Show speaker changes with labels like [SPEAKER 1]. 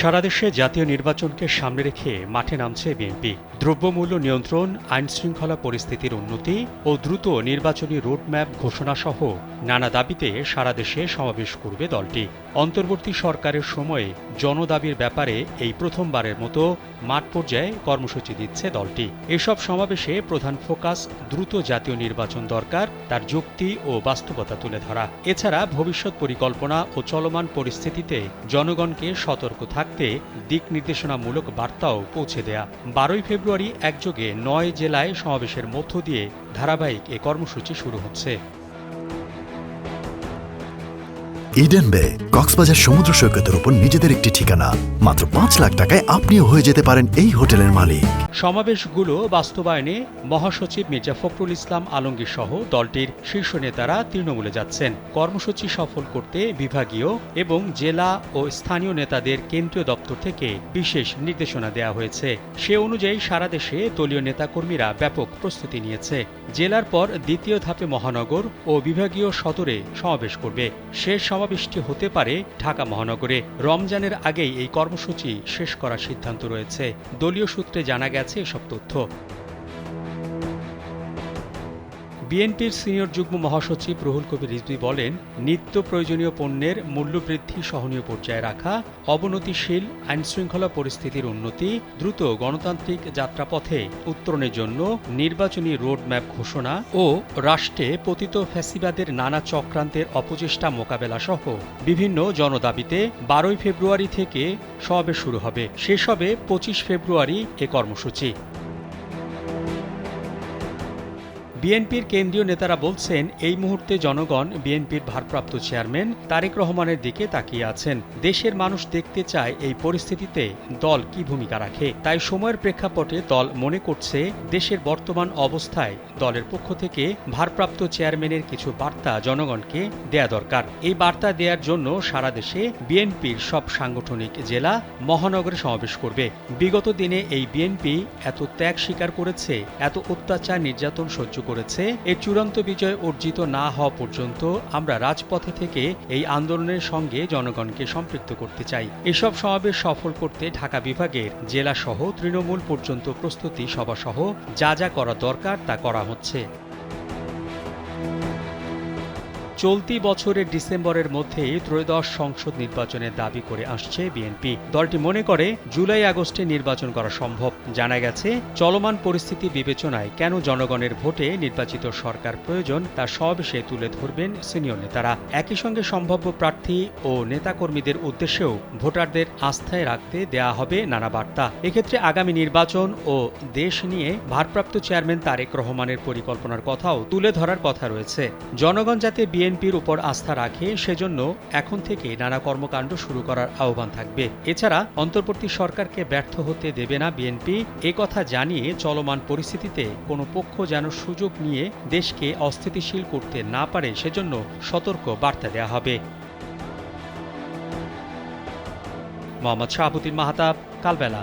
[SPEAKER 1] সারা দেশে জাতীয় নির্বাচনকে সামনে রেখে মাঠে নামছে বিএনপি। দ্রব্যমূল্য নিয়ন্ত্রণ, আইনশৃঙ্খলা পরিস্থিতির উন্নতি ও দ্রুত নির্বাচনী রোডম্যাপ ঘোষণাসহ নানা দাবিতে সারা দেশে সমাবেশ করবে দলটি। অন্তর্বর্তী সরকারের সময়ে জনদাবির ব্যাপারে এই প্রথমবারের মতো মাঠ পর্যায়ে কর্মসূচি দিচ্ছে দলটি। এসব সমাবেশে প্রধান ফোকাস দ্রুত জাতীয় নির্বাচন দরকার, তার যুক্তি ও বাস্তবতা তুলে ধরা। এছাড়া ভবিষ্যৎ পরিকল্পনা ও চলমান পরিস্থিতিতে জনগণকে সতর্ক থাকতে দিক নির্দেশনামূলক বার্তাও পৌঁছে দেয়া। 12 ফেব্রুয়ারি একযোগে 9 জেলায় সমাবেশের মধ্য দিয়ে ধারাবাহিক এ কর্মসূচি শুরু হচ্ছে।
[SPEAKER 2] ইডেন বে কক্সবাজার সমুদ্র সৈকতের উপর নিজেদের একটি ঠিকানা। মাত্র 5 লাখ টাকায় আপনিও হয়ে যেতে পারেন এই হোটেলের মালিক।
[SPEAKER 1] সমাবেশগুলো বাস্তবায়নে মহাসচিব মির্জা ফখরুল ইসলাম আলমগীর সহ দলটির শীর্ষ নেতারা তৃণমূলে যাচ্ছেন। কর্মসূচি সফল করতে বিভাগীয় এবং জেলা ও স্থানীয় নেতাদের কেন্দ্রীয় দপ্তর থেকে বিশেষ নির্দেশনা দেওয়া হয়েছে। সে অনুযায়ী সারা দেশে দলীয় নেতাকর্মীরা ব্যাপক প্রস্তুতি নিয়েছে। জেলার পর দ্বিতীয় ধাপে মহানগর ও বিভাগীয় সদরে সমাবেশ করবে। শেষ সমাবেশটি হতে পারে ঢাকা মহানগরে। রমজানের আগেই এই কর্মসূচি শেষ করার সিদ্ধান্ত রয়েছে। দলীয় সূত্রে জানা গেছে এসব তথ্য। বিএনপির সিনিয়র যুগ্ম মহাসচিব রুহুল কবির রিজভী বলেন, নিত্য প্রয়োজনীয় পণ্যের মূল্যবৃদ্ধি সহনীয় পর্যায়ে রাখা, অবনতিশীল আইনশৃঙ্খলা পরিস্থিতির উন্নতি, দ্রুত গণতান্ত্রিক যাত্রাপথে উত্তরণের জন্য নির্বাচনী রোডম্যাপ ঘোষণা ও রাষ্ট্রে পতিত ফ্যাসিবাদের নানা চক্রান্তের অপচেষ্টা মোকাবেলা সহ বিভিন্ন জনদাবিতে 12 ফেব্রুয়ারি থেকে সমাবেশ শুরু হবে। শেষ হবে 25 ফেব্রুয়ারি এ কর্মসূচি। বিএনপির কেন্দ্রীয় নেতারা বলছেন, এই মুহূর্তে জনগণ বিএনপির ভারপ্রাপ্ত চেয়ারম্যান তারেক রহমানের দিকে তাকিয়ে আছেন। দেশের মানুষ দেখতে চায় এই পরিস্থিতিতে দল কি ভূমিকা রাখে। তাই সময়ের প্রেক্ষাপটে দল মনে করছে দেশের বর্তমান অবস্থায় দলের পক্ষ থেকে ভারপ্রাপ্ত চেয়ারম্যানের কিছু বার্তা জনগণকে দেয়া দরকার। এই বার্তা দেওয়ার জন্য সারা দেশে বিএনপির সব সাংগঠনিক জেলা মহানগরে সমাবেশ করবে। বিগত দিনে এই বিএনপি এত ত্যাগ স্বীকার করেছে, এত অত্যাচার নির্যাতন সহ্য করেছে। এর চূড়ান্ত বিজয় অর্জিত না হওয়া পর্যন্ত আমরা রাজপথে থেকে এই আন্দোলনের সঙ্গে জনগণকে সম্পৃক্ত করতে চাই। এসব সমাবেশ সফল করতে ঢাকা বিভাগের জেলা সহ তৃণমূল পর্যন্ত প্রস্তুতি সভাসহ যা যা করা দরকার তা করা হচ্ছে। চলতি বছরের ডিসেম্বরের মধ্যে ত্রয়োদশ সংসদ নির্বাচনের দাবি করে আসছে বিএনপি। দলটি মনে করে জুলাই আগস্টে নির্বাচন করা সম্ভব। জানা গেছে, চলমান পরিস্থিতি বিবেচনায় কেন জনগণের ভোটে নির্বাচিত সরকার প্রয়োজন তা সমাবেশে তুলে ধরবেন সিনিয়র নেতারা। একই সঙ্গে সম্ভাব্য প্রার্থী ও নেতাকর্মীদের উদ্দেশ্যেও ভোটারদের আস্থায় রাখতে দেয়া হবে নানা বার্তা। এক্ষেত্রে আগামী নির্বাচন ও দেশ নিয়ে ভারপ্রাপ্ত চেয়ারম্যান তারেক রহমানের পরিকল্পনার কথাও তুলে ধরার কথা রয়েছে। জনগণ যাতে বিএনপির উপর আস্থা রাখে, সেজন্য এখন থেকে নানা কর্মকাণ্ড শুরু করার আহ্বান থাকবে। এছাড়া অন্তর্বর্তী সরকারকে ব্যর্থ হতে দেবে না বিএনপি, এ কথা জানিয়ে চলমান পরিস্থিতিতে কোনো পক্ষ যেন সুযোগ নিয়ে দেশকে অস্থিতিশীল করতে না পারে সেজন্য সতর্ক বার্তা দেওয়া হবে। মোহাম্মদ শাহাবুদ্দিন মাহতাব, কালবেলা।